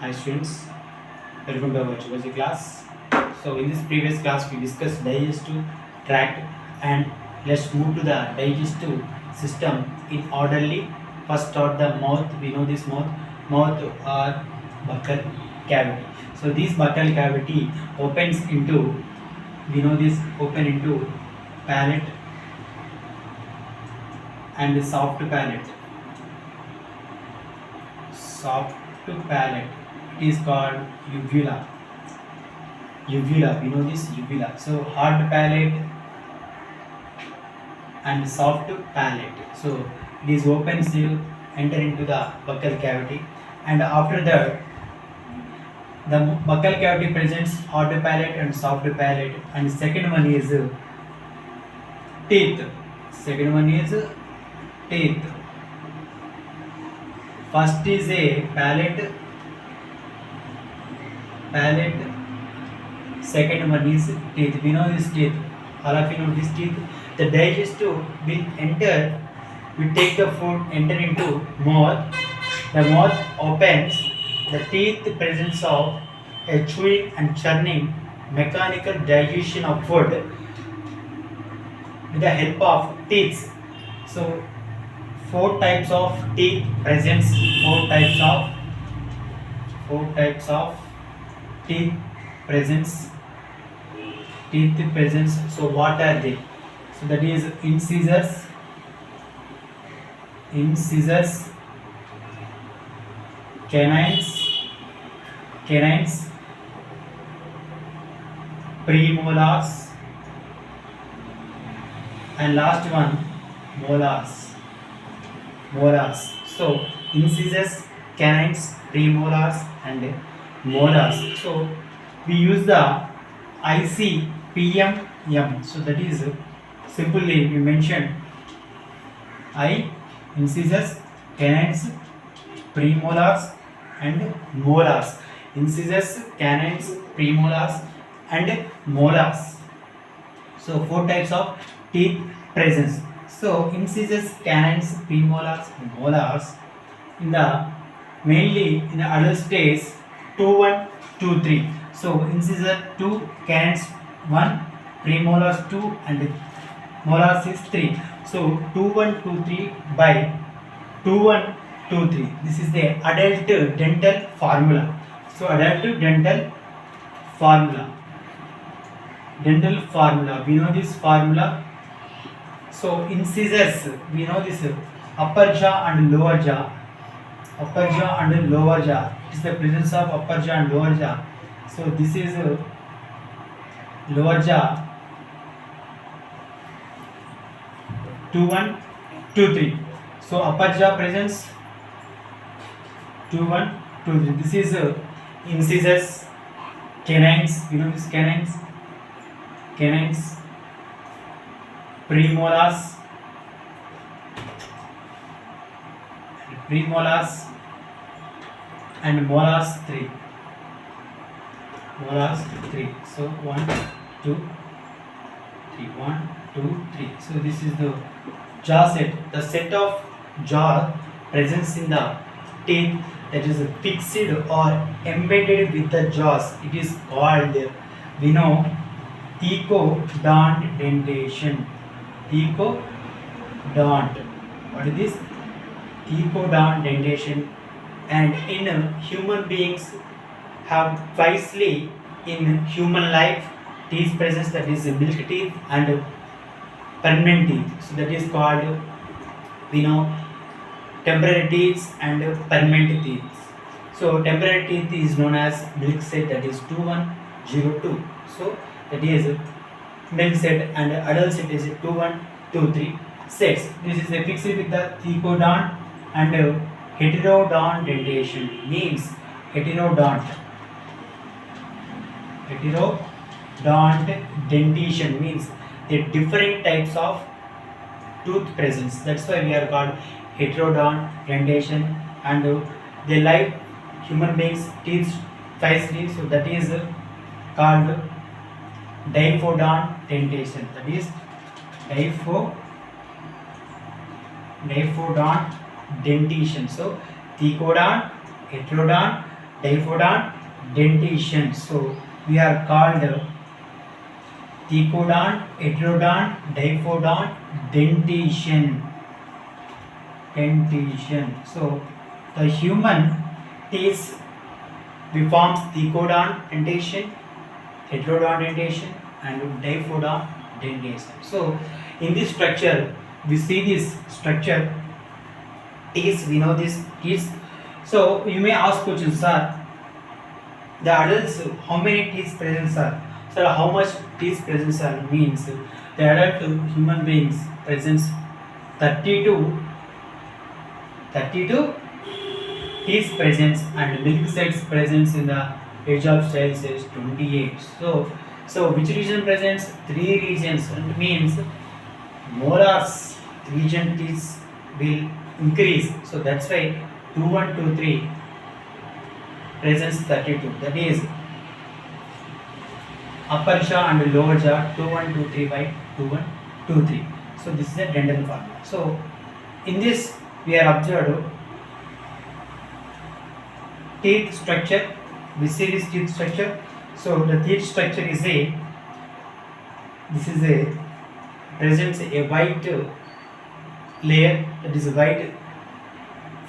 Hi students, welcome to our geology class. So in this previous class we discussed digestive tract and let's move to the digestive system in orderly. First start the mouth. We know this mouth or buccal cavity. So this buccal cavity opens into, we know this, open into palate and soft palate. Soft palate. It is called uvula. We know this uvula. So hard palate and soft palate. So it is open to enter into the buccal cavity, and after that the buccal cavity presents hard palate and soft palate, and second one is teeth. Second one is teeth. First is a palate. Second one is teeth. We know this teeth. All of you know this teeth. The digestive will enter. We take the food, enter into mouth. The mouth opens. The teeth presence of a chewing and churning mechanical digestion of food with the help of teeth. So four types of teeth presents. Four types of teeth presents. So what are they? So that is incisors, canines, premolars, and last one molars. So incisors, canines, premolars, and molars. So we use the ICPM. So that is simply we mentioned incisors, canines, premolars, and molars. Incisors, canines, premolars, and molars. So four types of teeth presence. So incisors, canines, premolars, and molars in the mainly in the adult stage 2, 1, 2, 3. So incisor 2, canines 1, premolars 2, and molars is 3. So 2, 1, 2, 3 by 2, 1, 2, 3. This is the adult dental formula. So adult dental formula. We know this formula. So incisors, we know this upper jaw and lower jaw. It is the presence of upper jaw and lower jaw. So this is lower jaw 2, 1, 2, 3. So upper jaw presence 2, 1, 2, 3. This is incisors, canines. You know this canines, premolars, and molars 3. So 1, 2, 3. 1, 2, 3. So this is the jaw set. The set of jaw presence in the teeth that is fixed or embedded with the jaws. It is called, we know, ecodont dentation. What is this? Ecodont dentation. And in human beings have twicely in human life teeth presence, that is milk teeth and permanent teeth. So that is called, we know, temporary teeth and permanent teeth. So temporary teeth is known as milk set, that is 2102. So that is milk set, and adult set is 2123 sets. This is fixed with the ecodont, and heterodont dentation means heterodont dentition means the different types of tooth presence. That's why we are called heterodont dentation, and they like human beings teeth nicely. So that is called diphodont dentation. That is diphodont dentition. So thecodont, heterodont, Diphodont dentition. So we are called thecodont, heterodont, diphodont dentition. So the human teeth we forms thecodont dentition, heterodont dentition, and diphodont dentition. So in this structure, we see this structure teeth. We know this teeth. So you may ask questions, sir. The adults, how many teeth present, sir? Sir, how much teeth present, sir? Means the adult human beings presents 32 teeth presence, and milk cells presence in the age of child is 28. So which region presents? 3 regions. It means molars region teeth will increase. So that's why 2 1 2 3 presents 32. That is upper jaw and lower jaw 2 1 2 3 by 2 1 2 3. So this is a dental formula. So in this we are observed teeth structure. We see this teeth structure. So the teeth structure is presents a white layer, that is a white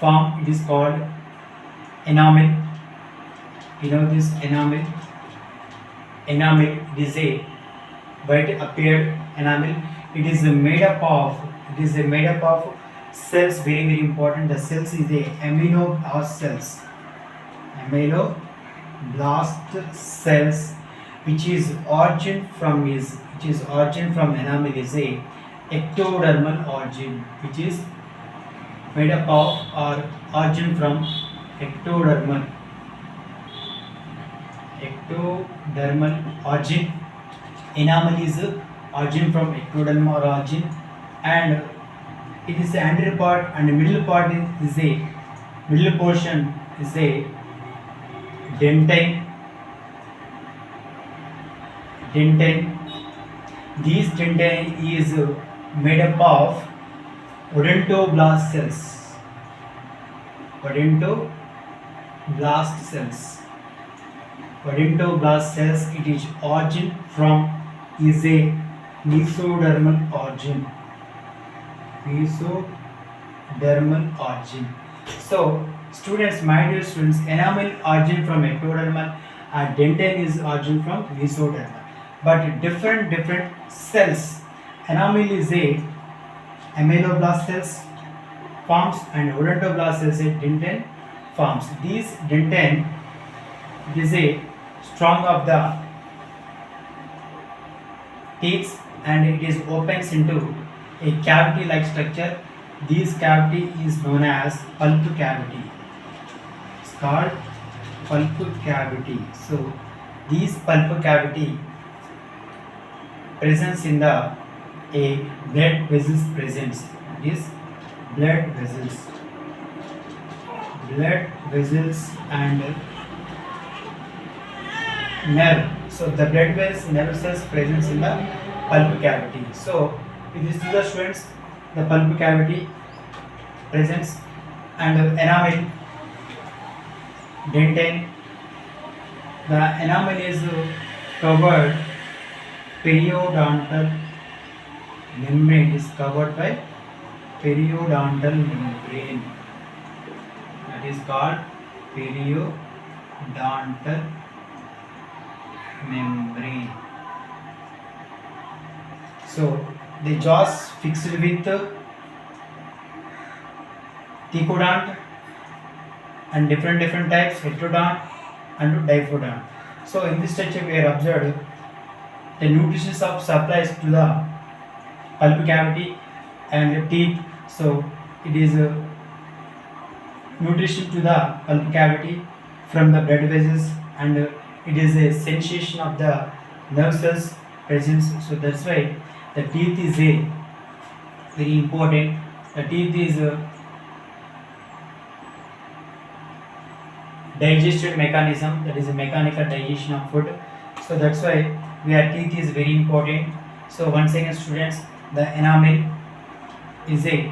form. It is called enamel. You know this enamel. Enamel, it is a white appeared enamel. It is made up of cells. Very very important. The cells is a amyloblast cells. Amyloblast cells, which is origin from enamel, is a ectodermal origin, which is made up of or origin from ectodermal origin. Enamel is origin from ectodermal origin, and it is the anterior part, and the middle part is a middle portion is a dentine. These dentine is made up of odontoblast cells. Odontoblast cells, it is origin from is a mesodermal origin. So students, my dear students, enamel origin from ectodermal and dentine is origin from mesodermal, but different cells. Enamel is a amyloblast cells forms, and odontoblast cells a dentine forms. These dentine, it is a strong of the teeth, and it is opens into a cavity like structure. This cavity is known as pulp cavity. It's called pulp cavity. So this pulp cavity presence in the a blood vessels presence. This blood vessels and nerve. So the blood vessels, nerve cells presence in the pulp cavity. So with this to the students, the pulp cavity presence and enamel, dentine. The enamel is covered periodontal membrane, is covered by periodontal membrane, that is called periodontal membrane. So the jaws fixed with thecodont and different types, heterodont and diphodont. So in this structure we are observed the nutrition of supplies to the pulp cavity and the teeth. So it is nutrition to the pulp cavity from the blood vessels, and it is a sensation of the nerve cells presence. So that's why the teeth is a very important. The teeth is digestion mechanism, that is a mechanical digestion of food. So that's why where teeth is very important. So once again students, the enamel is a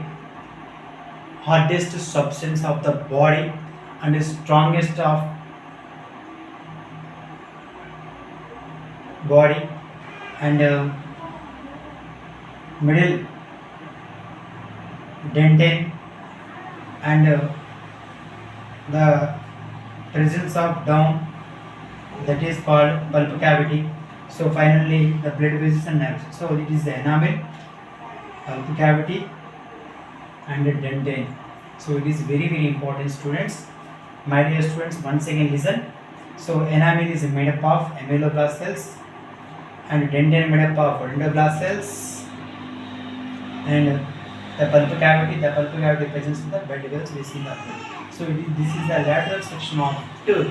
hardest substance of the body and is strongest of body, and middle dentin, and the presence of down, that is called pulp cavity. So finally the blood vessels and nerves. So it is the enamel, pulp cavity, and the dentin. So it is very important, students. My dear students, once again listen. So enamel is made up of ameloblast cells, and dentin made up of dendroblast cells, and the pulp cavity presents in the blood vessels we see in the blood. So this is the lateral section of tooth.